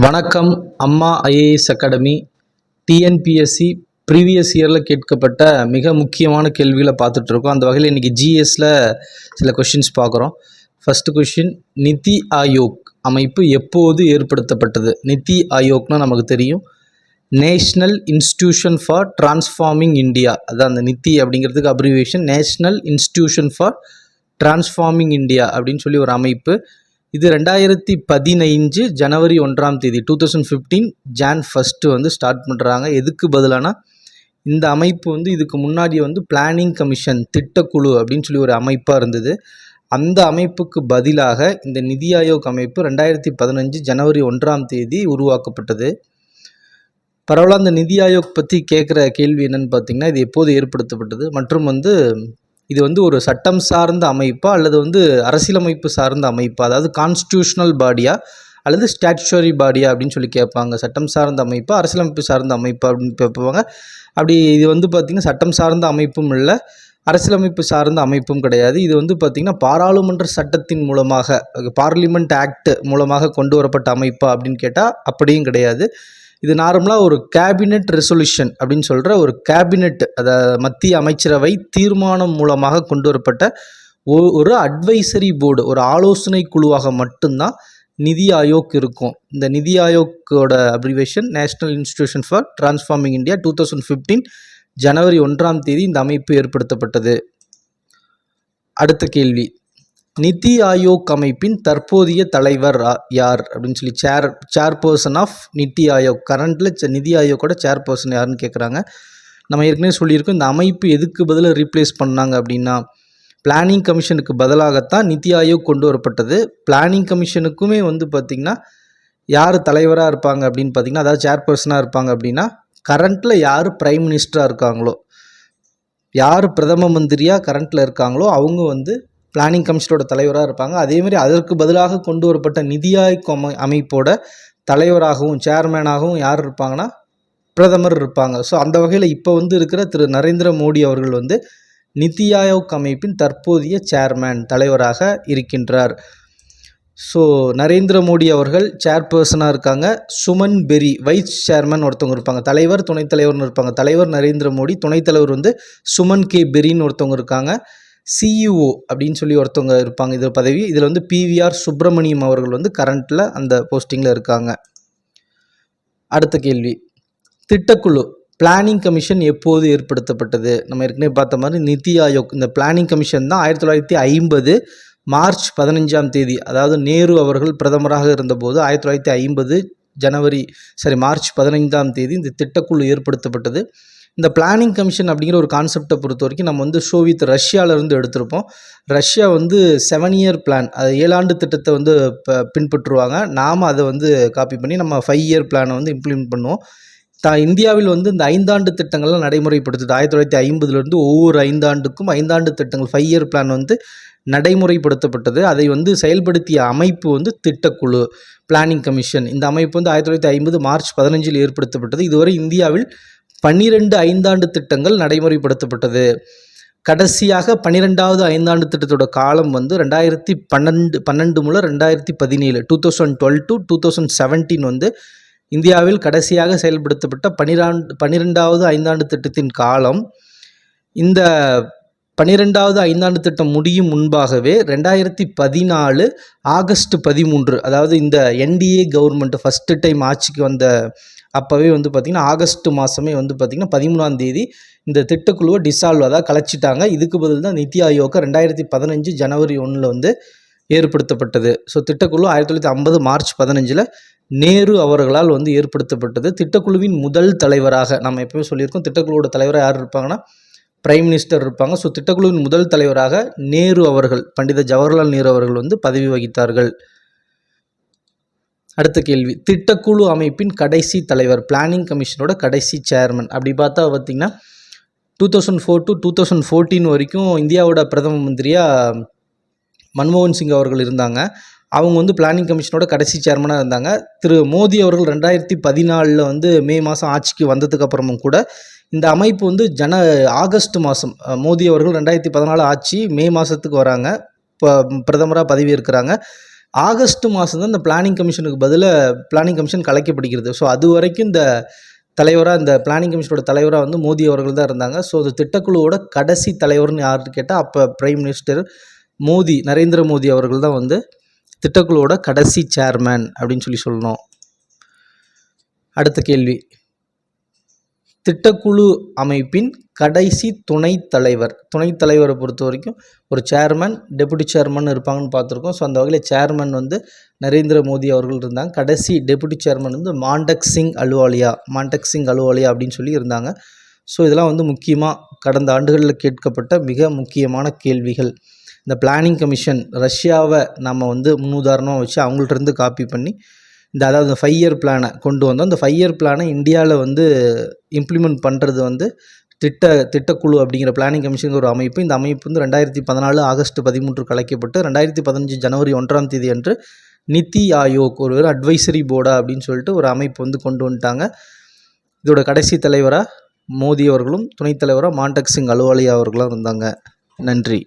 வணக்கம். அம்மா IAS academy TNPSC previous இயரில் கேட்கப்பட்ட மிக முக்கியமான கேள்விகளை பார்த்துட்ருக்கோம். அந்த வகையில் இன்றைக்கி ஜிஎஸில் சில கொஷின்ஸ் பார்க்குறோம். ஃபஸ்ட்டு கொஷின், நிதி ஆயோக் அமைப்பு எப்போது ஏற்படுத்தப்பட்டது? நிதி ஆயோக்னா நமக்கு தெரியும், national institution for transforming India. அதான் அந்த நிதி அப்படிங்கிறதுக்கு abbreviation national institution for transforming India அப்படின்னு சொல்லி ஒரு அமைப்பு. இது 2015 ஜனவரி 1ஆம் தேதி 2015 Jan 1 வந்து ஸ்டார்ட் பண்ணுறாங்க. எதுக்கு பதிலானா இந்த அமைப்பு வந்து இதுக்கு முன்னாடி வந்து பிளானிங் கமிஷன் திட்டக்குழு அப்படின்னு சொல்லி ஒரு அமைப்பாக இருந்தது. அந்த அமைப்புக்கு பதிலாக இந்த நிதி ஆயோக் அமைப்பு 2015 ஜனவரி 1ஆம் தேதி உருவாக்கப்பட்டது. பரவாயில்ல, அந்த நிதி ஆயோக் பற்றி கேட்குற கேள்வி என்னன்னு பார்த்தீங்கன்னா, இது எப்போது ஏற்படுத்தப்பட்டது மற்றும் வந்து இது வந்து ஒரு சட்டம் சார்ந்த அமைப்பா அல்லது வந்து அரசியலமைப்பு சார்ந்த அமைப்பா, அதாவது கான்ஸ்டியூஷனல் பாடியா அல்லது ஸ்டாச்சுட்டரி பாடியா அப்படின்னு சொல்லி கேட்பாங்க. சட்டம் சார்ந்த அமைப்பா அரசியலமைப்பு சார்ந்த அமைப்பா அப்படின்னு கேட்பாங்க. அப்படி இது வந்து பார்த்திங்கன்னா சட்டம் சார்ந்த அமைப்பும் இல்லை, அரசியலமைப்பு சார்ந்த அமைப்பும் கிடையாது. இது வந்து பார்த்திங்கன்னா பாராளுமன்ற சட்டத்தின் மூலமாக, பார்லிமெண்ட் ஆக்ட் மூலமாக கொண்டு வரப்பட்ட அமைப்பா அப்படின்னு கேட்டால் அப்படியும் கிடையாது. இது நார்மலாக ஒரு கேபினெட் ரெசொல்யூஷன் அப்படின்னு சொல்கிற ஒரு கேபினெட், அதாவது மத்திய அமைச்சரவை தீர்மானம் மூலமாக கொண்டு வரப்பட்ட ஒரு அட்வைசரி போர்டு, ஒரு ஆலோசனை குழுவாக மட்டும்தான் நிதி ஆயோக் இருக்கும். இந்த நிதி ஆயோக்கோட abbreviation national institution for transforming India. 2015 ஜனவரி 1ஆம் தேதி இந்த அமைப்பு ஏற்படுத்தப்பட்டது. அடுத்த கேள்வி, நிதி ஆயோக் அமைப்பின் தற்போதைய தலைவர் யார் அப்படின்னு சொல்லி சேர்பர்சன் ஆஃப் நிதி ஆயோக், கரண்டில் நிதி ஆயோக்கோட சேர்பர்சன் யாருன்னு கேட்குறாங்க. நம்ம ஏற்கனவே சொல்லியிருக்கோம், இந்த அமைப்பு எதுக்கு பதிலாக ரீப்ளேஸ் பண்ணாங்க அப்படின்னா பிளானிங் கமிஷனுக்கு பதிலாகத்தான் நிதி ஆயோக் கொண்டு வரப்பட்டது. பிளானிங் கமிஷனுக்குமே வந்து பார்த்திங்கன்னா யார் தலைவராக இருப்பாங்க அப்படின்னு பார்த்திங்கன்னா, அதாவது சேர்பர்சனாக இருப்பாங்க அப்படின்னா கரண்ட்டில் யார் பிரைம் மினிஸ்டராக இருக்காங்களோ, யார் பிரதம மந்திரியாக கரண்ட்டில் இருக்காங்களோ அவங்க வந்து பிளானிங் கமிஷனோட தலைவராக இருப்பாங்க. அதேமாதிரி அதற்கு பதிலாக கொண்டு வரப்பட்ட நிதி ஆயோக் அமைப்போட தலைவராகவும் சேர்மேனாகவும் யார் இருப்பாங்கன்னா பிரதமர் இருப்பாங்க. ஸோ அந்த வகையில் இப்போ வந்து இருக்கிற திரு நரேந்திர மோடி அவர்கள் வந்து நிதி ஆயோக் அமைப்பின் தற்போதைய சேர்மேன் தலைவராக இருக்கின்றார். ஸோ நரேந்திர மோடி அவர்கள் சேர்பர்சனாக இருக்காங்க. சுமன் பெரி வைஸ் சேர்மன் ஒருத்தவங்க இருப்பாங்க. தலைவர் துணைத் தலைவர்னு இருப்பாங்க. தலைவர் நரேந்திர மோடி, துணைத் தலைவர் வந்து சுமன் கே பெரின்னு ஒருத்தவங்க இருக்காங்க. சிஇஓ அப்படின்னு சொல்லி ஒருத்தவங்க இருப்பாங்க. இது பதவி. இதில் வந்து பிவிஆர் சுப்பிரமணியம் அவர்கள் வந்து கரண்ட்டில் அந்த போஸ்டிங்கில் இருக்காங்க. அடுத்த கேள்வி, திட்டக்குழு பிளானிங் கமிஷன் எப்போது ஏற்படுத்தப்பட்டது? நம்ம ஏற்கனவே பார்த்த மாதிரி நிதி ஆயோக், இந்த பிளானிங் கமிஷன் தான் 1950 மார்ச் 15ஆம் தேதி, அதாவது நேரு அவர்கள் பிரதமராக இருந்தபோது 1950 மார்ச் 15ஆம் தேதி இந்த திட்டக்குழு ஏற்படுத்தப்பட்டது. இந்த பிளானிங் கமிஷன் அப்படிங்கிற ஒரு கான்செப்டை பொறுத்த வரைக்கும் நம்ம வந்து சோவியத் ரஷ்யாவிலேருந்து எடுத்திருப்போம். ரஷ்யா வந்து 7 இயர் பிளான், அது 7 ஆண்டு திட்டத்தை வந்து பின்பற்றுவாங்க. நாம் அதை வந்து காப்பி பண்ணி நம்ம 5 இயர் பிளானை வந்து இம்ப்ளிமெண்ட் பண்ணுவோம். இந்தியாவில் வந்து இந்த 5 ஆண்டு திட்டங்கள்லாம் நடைமுறைப்படுத்துது. 1950 ஒவ்வொரு 5 ஆண்டுக்கும் 5 ஆண்டு திட்டங்கள் 5 இயர் பிளான் வந்து நடைமுறைப்படுத்தப்பட்டது. அதை வந்து செயல்படுத்திய அமைப்பு வந்து திட்டக்குழு பிளானிங் கமிஷன். இந்த அமைப்பு வந்து 1950 மார்ச் 15 ஏற்படுத்தப்பட்டது. இதுவரை இந்தியாவில் 12 5ஆண்டு திட்டங்கள் நடைமுறைப்படுத்தப்பட்டது. கடைசியாக 12வது 5ஆண்டு திட்டத்தோட காலம் வந்து 2012 முதல் 2017, 2012 to 2017 வந்து இந்தியாவில் கடைசியாக செயல்படுத்தப்பட்ட 12வது 5ஆண்டு திட்டத்தின் காலம். இந்த 12வது 5ஆண்டு திட்டம் முடியும் முன்பாகவே 2014 ஆகஸ்ட் 13, அதாவது இந்த என்டிஏ கவர்மெண்ட் ஃபஸ்ட்டு டைம் ஆட்சிக்கு வந்த அப்போவே வந்து பார்த்திங்கன்னா ஆகஸ்ட் மாதமே வந்து பார்த்திங்கன்னா 13ஆம் தேதி இந்த திட்டக்குழுவை டிசால்வ், அதாவது கலைச்சிட்டாங்க. இதுக்கு பதில் தான் நிதி ஆயோக்கை 2015 ஜனவரி 1 வந்து ஏற்படுத்தப்பட்டது. ஸோ திட்டக்குழு 1950 மார்ச் 15 நேரு அவர்களால் வந்து ஏற்படுத்தப்பட்டது. திட்டக்குழுவின் முதல் தலைவராக நம்ம எப்போவே சொல்லியிருக்கோம், திட்டக்குழுவோட தலைவராக யார் இருப்பாங்கன்னா பிரைம் மினிஸ்டர் இருப்பாங்க. ஸோ திட்டக்குழுவின் முதல் தலைவராக நேரு அவர்கள், பண்டித ஜவஹர்லால் நேரு அவர்கள் வந்து பதவி வகித்தார்கள். அடுத்த கேள்வி, திட்டக்குழு அமைப்பின் கடைசி தலைவர், பிளானிங் கமிஷனோட கடைசி சேர்மன் அப்படி பார்த்தா பார்த்திங்கன்னா 2004 to 2014 வரைக்கும் இந்தியாவோட பிரதம மந்திரியாக மன்மோகன் சிங் அவர்கள் இருந்தாங்க. அவங்க வந்து பிளானிங் கமிஷனோட கடைசி சேர்மனாக இருந்தாங்க. திரு மோடி அவர்கள் 2014 வந்து மே மாதம் ஆட்சிக்கு வந்ததுக்கு அப்புறமும் கூட இந்த அமைப்பு வந்து ஆகஸ்ட் மாதம், மோடி அவர்கள் 2014 ஆட்சி மே மாதத்துக்கு வராங்க, இப்போ பிரதமராக பதவி இருக்கிறாங்க. ஆகஸ்ட் மாதம் தான் இந்த பிளானிங் கமிஷனுக்கு பதிலாக பிளானிங் கமிஷன் கலைக்கப்படுகிறது. ஸோ அது வரைக்கும் இந்த தலைவராக, இந்த பிளானிங் கமிஷனோட தலைவராக வந்து மோடி அவர்கள் தான் இருந்தாங்க. ஸோ இந்த திட்டக்குழுவோட கடைசி தலைவர்னு யாருன்னு கேட்டால் அப்போ பிரைம் மினிஸ்டர் மோடி, நரேந்திர மோடி அவர்கள் தான் வந்து திட்டக்குழுவோட கடைசி சேர்மேன் அப்படின்னு சொல்லணும். அடுத்த கேள்வி, திட்டக்குழு அமைப்பின் கடைசி துணைத் தலைவரை பொறுத்த வரைக்கும் ஒரு சேர்மன், டெபுட்டி சேர்மன் இருப்பாங்கன்னு பார்த்துருக்கோம். ஸோ அந்த வகையில் சேர்மன் வந்து நரேந்திர மோடி அவர்கள் இருந்தாங்க. கடைசி டெபுட்டி சேர்மன் வந்து மாண்டக் சிங் அலுவாலியா அப்படின்னு சொல்லி இருந்தாங்க. ஸோ இதெல்லாம் வந்து முக்கியமாக கடந்த ஆண்டுகளில் கேட்கப்பட்ட மிக முக்கியமான கேள்விகள். இந்த பிளானிங் கமிஷன் ரஷ்யாவை நம்ம வந்து முன்னுதாரணமாக வச்சு அவங்கள்ட்ட காப்பி பண்ணி அதாவது 5 இயர் பிளானை கொண்டு வந்தோம். அந்த 5 இயர் பிளானை இந்தியாவில் வந்து இம்ப்ளிமெண்ட் பண்ணுறது வந்து திட்டக்குழு அப்படிங்கிற பிளானிங் கமிஷன் ஒரு அமைப்பு. இந்த அமைப்பு வந்து 2014 ஆகஸ்ட் 13 கலைக்கப்பட்டு 2015 ஜனவரி 1ஆம் தேதி அன்று நித்தி ஆயோக் ஒரு அட்வைசரி போர்டா அப்படின்னு சொல்லிட்டு ஒரு அமைப்பு வந்து கொண்டு வந்துட்டாங்க. இதோட கடைசி தலைவராக மோடி அவர்களும் துணைத் தலைவராக மாண்டக் சிங் அலுவாலியா அவர்களும் இருந்தாங்க. நன்றி.